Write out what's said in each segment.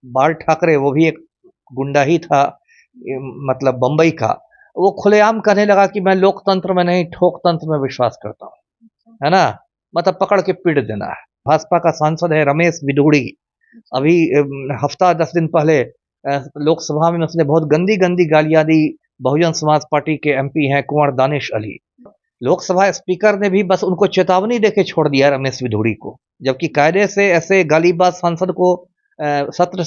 बाल ठाकरे, वो भी एक गुंडा ही था, मतलब बम्बई का, वो खुलेआम कहने लगा कि मैं लोकतंत्र में नहीं ठोकतंत्र में विश्वास करता हूँ, है ना? मतलब पकड़ के पीट देना है। भाजपा का सांसद है रमेश बिधूड़ी, अभी हफ्ता 10 दिन पहले लोकसभा में उसने बहुत गंदी गंदी गालियां दी। बहुजन समाज पार्टी के एमपी हैं कुंवर दानिश अली, लोकसभा स्पीकर ने भी बस उनको चेतावनी देके छोड़ दिया रमेश बिधूड़ी को, जबकि कायदे से ऐसे गालीबाज सांसद को सत्र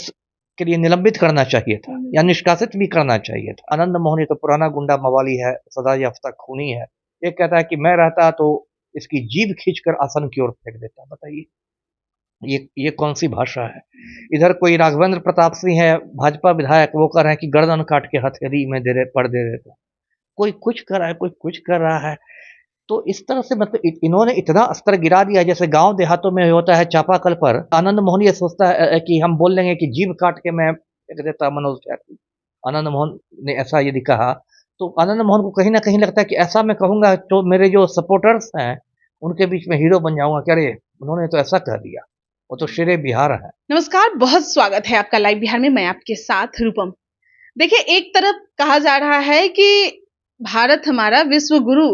के लिए निलंबित करना चाहिए था या निष्कासित भी करना चाहिए था। आनंद मोहन ये तो पुराना गुंडा मवाली है, सदा याफ्ता खूनी है। ये कहता है कि मैं रहता तो इसकी जीभ खींचकर आसन की ओर फेंक देता। बताइए ये कौन सी भाषा है? इधर कोई राघवेंद्र प्रताप सिंह है, भाजपा विधायक, वो कह रहे हैं कि गर्दन काट के हथेली में दे देता। कोई कुछ कर रहा है, कोई कुछ कर रहा है। तो इस तरह से मतलब इन्होंने इतना स्तर गिरा दिया, जैसे गांव देहातों में होता है चापाकल पर। आनंद मोहन ये सोचता है कि हम बोल लेंगे कि जीभ काट के मैं फेंक देता मनोज त्यागी। आनंद मोहन ने ऐसा यदि कहा तो आनंद मोहन को कहीं ना कहीं लगता है कि ऐसा मैं कहूंगा तो मेरे जो सपोर्टर्स हैं उनके बीच में हीरो बन जाऊंगा। क्या रे, उन्होंने तो ऐसा कह दिया, वो तो शेरे बिहार है। नमस्कार, बहुत स्वागत है आपका लाइव बिहार में। मैं आपके साथ रूपम। देखिए, एक तरफ कहा जा रहा है कि भारत हमारा विश्व गुरु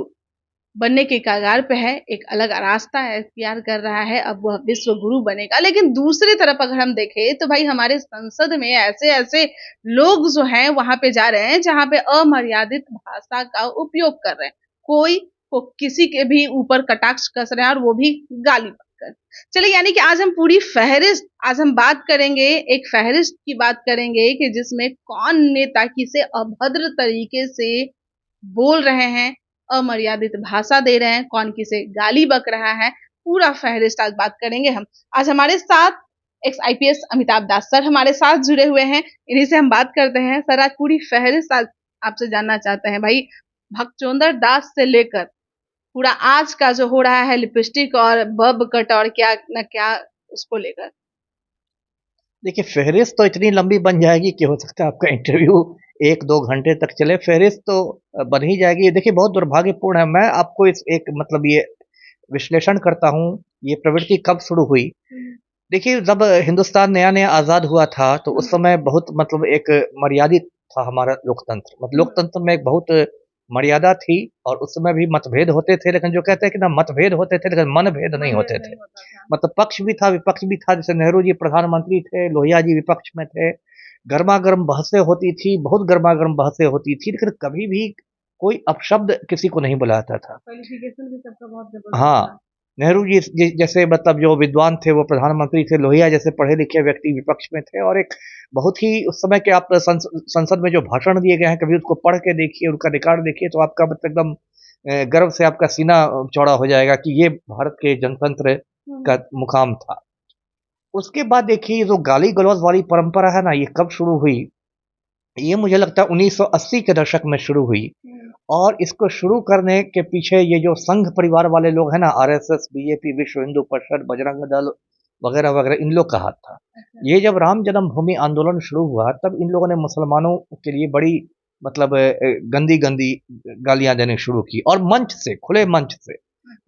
बनने के कगार पे है, एक अलग रास्ता इख्तियार कर रहा है, अब वह विश्व गुरु बनेगा। लेकिन दूसरी तरफ अगर हम देखें तो भाई हमारे संसद में ऐसे ऐसे लोग जो हैं वहां पे जा रहे हैं जहां पे अमर्यादित भाषा का उपयोग कर रहे हैं, कोई को किसी के भी ऊपर कटाक्ष कस रहे हैं और वो भी गाली बककर। चलिए, यानी कि आज हम पूरी फहरिस्त, आज हम बात करेंगे, एक फहरिस्त की बात करेंगे कि जिसमें कौन नेता किसे अभद्र तरीके से बोल रहे हैं, अमर्यादित भाषा दे रहे हैं, कौन किसे गाली बक रहा है, पूरा फहरिस्त आज बात करेंगे हम। आज हमारे साथ एक्स आईपीएस अमिताभ दास सर हमारे साथ जुड़े हुए हैं, इन्हीं से हम बात करते हैं। सर, आज पूरी फहरिस्त आज आपसे जानना चाहते हैं भाई, भगचोंदर दास से लेकर पूरा आज का जो हो रहा है लिपस्टिक और बब कट और क्या न क्या, उसको लेकर। देखिए फहरिस्त तो इतनी लंबी बन जाएगी कि हो सकता है आपका इंटरव्यू 1-2 घंटे तक चले। फहरिस्त तो बन ही जाएगी। देखिए बहुत दुर्भाग्यपूर्ण है। मैं आपको इस एक मतलब ये विश्लेषण करता हूँ, ये प्रवृत्ति कब शुरू हुई। देखिए जब हिंदुस्तान नया-नया आज़ाद हुआ था तो उस समय बहुत मतलब एक मर्यादित था हमारा लोकतंत्र। मतलब लोकतंत्र में एक बहुत मर्यादा थी और उस समय भी मतभेद होते थे, लेकिन जो कहते हैं कि ना मतभेद होते थे लेकिन मनभेद नहीं होते थे। मतलब पक्ष भी था, विपक्ष भी था। जैसे नेहरू जी प्रधानमंत्री थे, लोहिया जी विपक्ष में थे। गरमा-गरम बहसें होती थी, बहुत गरमा-गरम बहसें होती थी, लेकिन कभी भी कोई अपशब्द किसी को नहीं बुलाता था। क्वालिफिकेशन भी सबका बहुत जबरदस्त हाँ, था। नेहरू जी जैसे मतलब जो विद्वान थे वो प्रधानमंत्री थे, लोहिया जैसे पढ़े-लिखे व्यक्ति विपक्ष में थे और एक बहुत ही उस समय के आप संसद में जो भाषण दिए गए हैं, कभी उसको पढ़ के देखिए, उनका रिकॉर्ड देखिए तो आपका मतलब एकदम गर्व से आपका सीना चौड़ा हो जाएगा कि ये भारत के जनतंत्र का मुकाम था। उसके बाद देखिए ये जो गाली-गलौज वाली परंपरा है ना, ये कब शुरू हुई? ये मुझे लगता है 1980 के दशक में शुरू हुई और इसको शुरू करने के पीछे ये जो संघ परिवार वाले लोग हैं ना, आरएसएस, बीजेपी, विश्व हिंदू परिषद, बजरंग दल वगैरह-वगैरह, इन लोग का हाथ था। ये जब राम जन्मभूमि आंदोलन शुरू हुआ तब इन लोगों ने मुसलमानों के लिए बड़ी मतलब गंदी-गंदी गालियाँ देनी शुरू की और मंच से, खुले मंच से,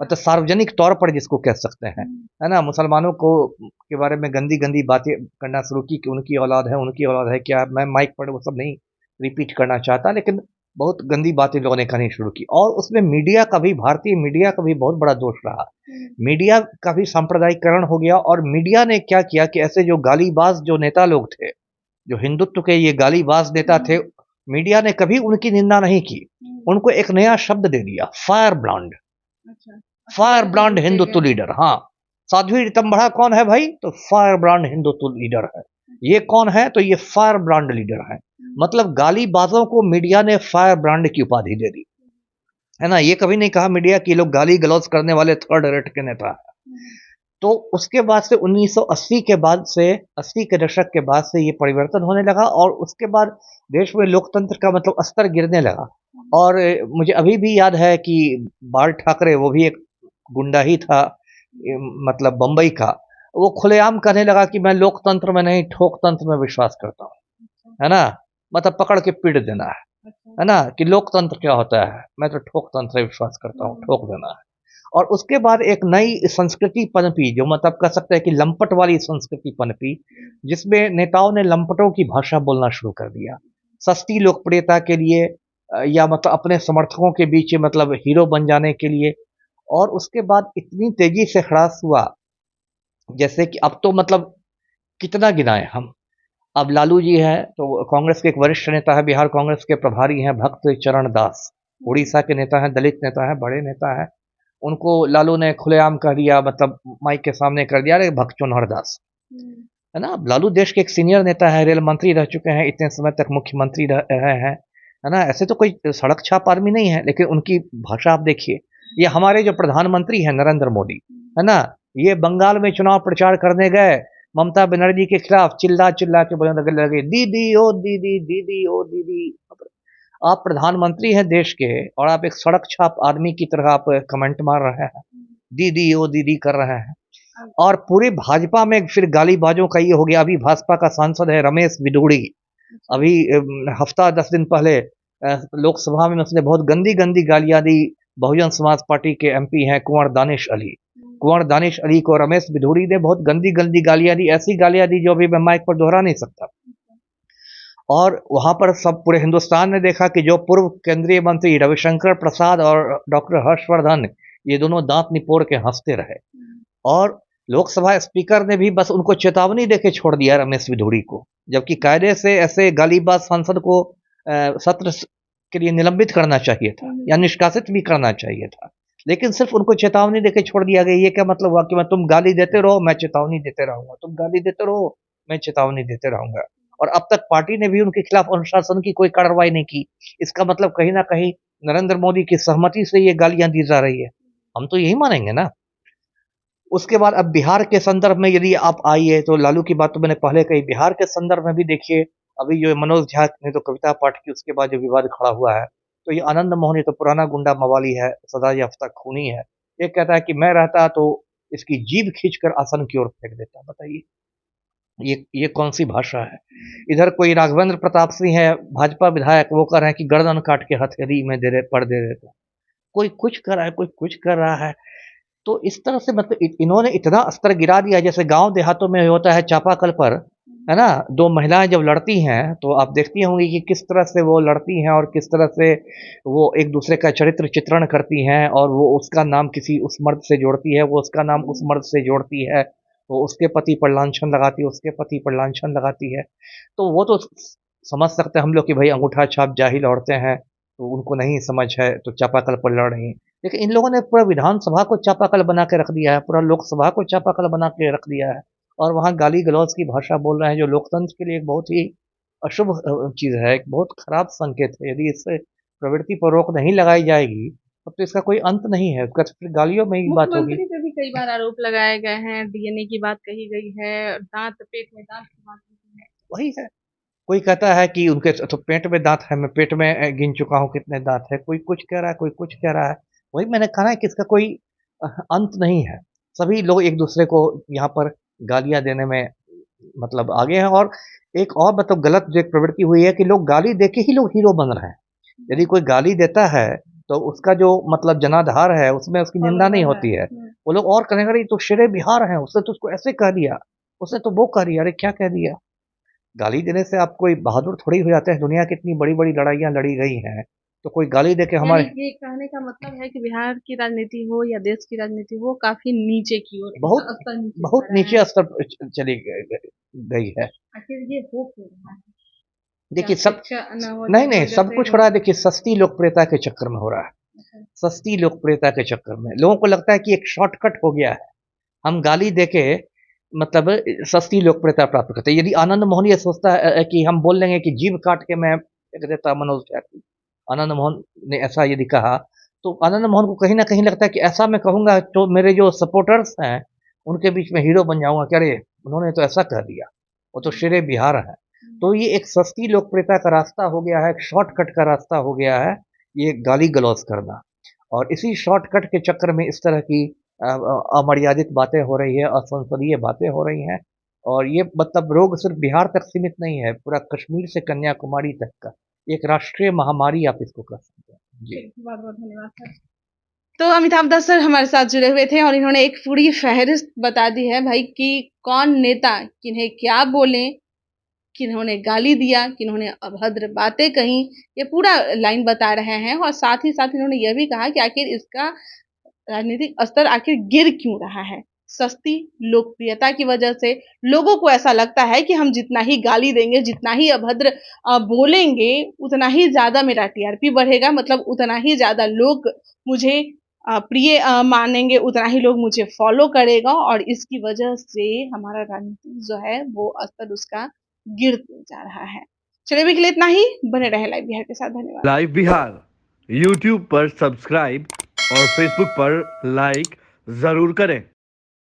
मतलब सार्वजनिक तौर पर जिसको कह सकते हैं, है ना? मुसलमानों को के बारे में गंदी-गंदी बातें करना शुरू की कि उनकी औलाद है क्या? मैं माइक पर वो सब नहीं रिपीट करना चाहता, लेकिन बहुत गंदी बातें लोगों ने कहनी शुरू की और उसमें मीडिया का भी, भारतीय मीडिया का भी बहुत बड़ा दोष रहा। मीडिया का भी सांप्रदायिकरण हो गया और मीडिया ने क्या किया कि ऐसे जो गालीबाज जो नेता लोग थे, जो हिंदुत्व के ये गालीबाज नेता थे, मीडिया ने कभी उनकी निंदा नहीं की। उनको एक नया शब्द दे दिया, fire brand. Fire brand Hindutva leader. हाँ, साध्वी रीतम्बड़ा कौन है भाई? तो फायर ब्रांड हिंदुत्व लीडर है। ये कौन है? तो ये फायर ब्रांड लीडर है। मतलब गालीबाजों को मीडिया ने फायर ब्रांड की उपाधि दे दी, है ना? ये कभी नहीं कहा मीडिया कि लोग गाली गलौज करने वाले थर्ड रेट के नेता है। तो उसके बाद से 1980 के बाद से 80 के दशक के बाद से ये परिवर्तन होने लगा और उसके बाद देश में लोकतंत्र का मतलब स्तर गिरने लगा। और मुझे अभी भी याद है कि बाल ठाकरे, वो भी एक गुंडा ही था, मतलब बम्बई का, वो खुलेआम कहने लगा कि मैं लोकतंत्र में नहीं ठोकतंत्र में विश्वास करता हूँ, है ना? मतलब पकड़ के पीट देना है ना? कि लोकतंत्र क्या होता है? मैं तो ठोकतंत्र में विश्वास करता हूँ, ठोक देना है। और उसके बाद एक नई संस्कृति पनपी, जो मतलब कह सकते हैं कि लंपट वाली संस्कृति पनपी, जिसमें नेताओं ने लंपटों की भाषा बोलना शुरू कर दिया। सस्ती लोकप्रियता के लिए या मतलब अपने समर्थकों के बीच मतलब हीरो बन जाने के लिए। और उसके बाद इतनी तेजी से ह्रास हुआ, जैसे कि अब तो मतलब कितना गिनाएं हम। अब लालू जी हैं तो कांग्रेस के एक वरिष्ठ नेता है, बिहार कांग्रेस के प्रभारी हैं भक्त चरण दास, उड़ीसा के नेता हैं, दलित नेता हैं, बड़े नेता हैं। उनको लालू ने खुलेआम कह दिया, मतलब माइक के सामने कर दिया, अरे भक्त चौनहर दास, है ना। अब लालू देश के एक सीनियर नेता है, रेल मंत्री रह चुके हैं, इतने समय तक मुख्यमंत्री रहे हैं, है ना। ऐसे तो कोई सड़क छाप आदमी नहीं है, लेकिन उनकी भाषा आप देखिए। ये हमारे जो प्रधानमंत्री हैं नरेंद्र मोदी, है ना, ये बंगाल में चुनाव प्रचार करने गए, ममता बनर्जी के खिलाफ चिल्ला चिल्ला के बोलने लगे, दीदी ओ दीदी, दीदी ओ दीदी। आप प्रधानमंत्री हैं देश के और आप एक सड़क छाप आदमी की तरह आप कमेंट मार रहे हैं, दीदी ओ दीदी कर रहे हैं। और पूरे भाजपा में फिर गालीबाजों का ये हो गया। अभी भाजपा का सांसद है रमेश बिधूड़ी, अभी हफ्ता 10 दिन पहले लोकसभा में उसने बहुत गंदी गंदी गालियां दी बहुजन समाज पार्टी के एमपी हैं कुंवर दानिश अली। कुंवर दानिश अली को रमेश बिधूड़ी ने बहुत गंदी गंदी गालियां दी, ऐसी गालियां दी जो अभी मैं माइक पर दोहरा नहीं सकता। और वहां पर सब पूरे हिंदुस्तान ने देखा कि जो पूर्व केंद्रीय मंत्री रविशंकर प्रसाद और डॉक्टर हर्षवर्धन, ये दोनों दांत निपोड़ के हंसते रहे। और लोकसभा स्पीकर ने भी बस उनको चेतावनी देके छोड़ दिया रमेश बिधूड़ी को, जबकि कायदे से ऐसे गालीबाज सांसद को सत्र के लिए निलंबित करना चाहिए था या निष्कासित भी करना चाहिए था, लेकिन सिर्फ उनको चेतावनी देके छोड़ दिया गया। ये क्या मतलब हुआ कि मैं तुम गाली देते रहो मैं चेतावनी देते रहूंगा, तुम गाली देते रहो मैं चेतावनी देते रहूंगा। और अब तक पार्टी ने भी उनके खिलाफ अनुशासन की कोई कार्रवाई नहीं की। इसका मतलब कहीं ना कहीं नरेंद्र मोदी की सहमति से ये गालियां दी जा रही है, हम तो यही मानेंगे ना। उसके बाद अब बिहार के संदर्भ में यदि आप आइए तो लालू की बात तो मैंने पहले कही, बिहार के संदर्भ में भी देखिए, अभी जो मनोज झा ने तो कविता पाठ की, उसके बाद जो विवाद खड़ा हुआ है, तो ये आनंद मोहन, ये तो पुराना गुंडा मवाली है, सदा याफ्ता खूनी है। ये कहता है कि मैं रहता तो इसकी जीभ खींचकर आसन की ओर फेंक देता। बताइए ये कौन सी भाषा है। इधर कोई राघवेंद्र प्रताप सिंह है भाजपा विधायक, वो कह रहे हैं कि गर्दन काट के हथेली में दे देता। कोई कुछ कर रहा है, कोई कुछ कर रहा है। तो इस तरह से मतलब इन्होंने इतना स्तर गिरा दिया, जैसे गांव देहातों में होता है चापाकल पर, है ना, दो महिलाएं जब लड़ती हैं तो आप देखती होंगी कि किस तरह से वो लड़ती हैं और किस तरह से वो एक दूसरे का चरित्र चित्रण करती हैं, और वो उसका नाम किसी उस मर्द से जोड़ती है, वो उसका नाम उस मर्द से जोड़ती है, वो उसके पति पर लांछन लगाती है, उसके पति पर लांछन लगाती है। तो वो तो समझ सकते हैं हम लोग कि भाई अंगूठा छाप जाहिल औरतें हैं, तो उनको नहीं समझ है, तो चापाकल पर लड़ रही हैं। लेकिन इन लोगों ने पूरा विधानसभा को चापाकल बना के रख दिया है, पूरा लोकसभा को चापाकल बना के रख दिया है, और वहाँ गाली गलौज की भाषा बोल रहे हैं, जो लोकतंत्र के लिए एक बहुत ही अशुभ चीज़ है, एक बहुत खराब संकेत है। यदि इस प्रवृत्ति पर रोक नहीं लगाई जाएगी तब तो इसका कोई अंत नहीं है, उसका फिर गालियों में ही बात होगी। मुख्यमंत्री पे भी कई बार आरोप लगाए गए हैं, डीएनए की बात कही गई है, दांत पेट में दांत की बात की है। वही है, कोई कहता है कि उनके तो पेट में दांत है, मैं पेट में गिन चुका हूँ कितने दांत है, कोई कुछ कह रहा है, कोई कुछ कह रहा है। वही मैंने कहा है कि इसका कोई अंत नहीं है। सभी लोग एक दूसरे को यहाँ पर गालियां देने में मतलब आगे हैं। और एक और मतलब गलत जो एक प्रवृत्ति हुई है कि लोग गाली देके ही लोग हीरो बन रहे हैं। यदि कोई गाली देता है तो उसका जो मतलब जनाधार है उसमें उसकी निंदा नहीं होती है। वो लोग और कहेंगे अरे ये तो शेरे बिहार है, उसने तो उसको ऐसे कह दिया, उसने तो वो कह दिया, अरे क्या कह दिया। गाली देने से आप कोई बहादुर थोड़ी हो जाते हैं। दुनिया की इतनी बड़ी बड़ी लड़ाइयाँ लड़ी गई हैं, तो कोई गाली देके यानी हमारे ये कहने का मतलब है कि बिहार की राजनीति हो या देश की राजनीति हो, काफी नीचे की ओर, बहुत इसका स्तर नीचे बहुत जा रहा नीचे है। स्तर पर चली गई है। आखिर ये हो क्यों रहा है? क्या देखिए सब शिक्षा न होने नहीं की नहीं वजह सब से कुछ हो हो रहा है। रहा देखिए सस्ती लोकप्रियता के चक्कर में हो रहा है, है? सस्ती लोकप्रियता के चक्कर में लोगों को लगता है कि एक शॉर्टकट हो गया है, हम गाली देके मतलब सस्ती लोकप्रियता प्राप्त करते हैं। यदि आनंद मोहन ये सोचता है कि हम बोल लेंगे कि जीभ काट के मैं फेंक देता मनोज झा को, आनंद मोहन ने ऐसा यदि कहा, तो आनंद मोहन को कहीं ना कहीं लगता है कि ऐसा मैं कहूंगा तो मेरे जो सपोर्टर्स हैं उनके बीच में हीरो बन जाऊंगा, क्या रे उन्होंने तो ऐसा कह दिया, वो तो शेरे बिहार है। तो ये एक सस्ती लोकप्रियता का रास्ता हो गया है, एक शॉर्टकट का रास्ता हो गया है, ये गाली गलौज करना। और इसी शॉर्टकट के चक्कर में इस तरह की अमर्यादित बातें हो रही है, असंसदीय बातें हो रही हैं। और ये मतलब रोग सिर्फ बिहार तक सीमित नहीं है, पूरा कश्मीर से कन्याकुमारी तक का एक राष्ट्रीय महामारी आप इसको कह सकते हैं। जी बहुत बहुत धन्यवाद सर। तो अमिताभ दत्त सर हमारे साथ जुड़े हुए थे और इन्होंने एक पूरी फहरिस्त बता दी है भाई कि कौन नेता किन्हें क्या बोले, किन्होंने गाली दिया, किन्होंने अभद्र बातें कही, ये पूरा लाइन बता रहे हैं और साथ ही साथ इन्होंने यह भी कहा कि आखिर इसका राजनीतिक स्तर आखिर गिर क्यों रहा है। सस्ती लोकप्रियता की वजह से लोगों को ऐसा लगता है कि हम जितना ही गाली देंगे, जितना ही अभद्र बोलेंगे, उतना ही ज़्यादा मेरा टीआरपी बढ़ेगा, मतलब उतना ही ज़्यादा लोग मुझे प्रिय मानेंगे, उतना ही लोग मुझे फॉलो करेगा और इसकी वजह से हमारा राजनीतिक जो है वो स्तर उसका गिरते जा रहा है। चलिए अभी के लिए इतना ही, बने रहे लाइव बिहार के साथ। धन्यवाद। लाइव बिहार यूट्यूब पर सब्सक्राइब और फेसबुक पर लाइक जरूर करें।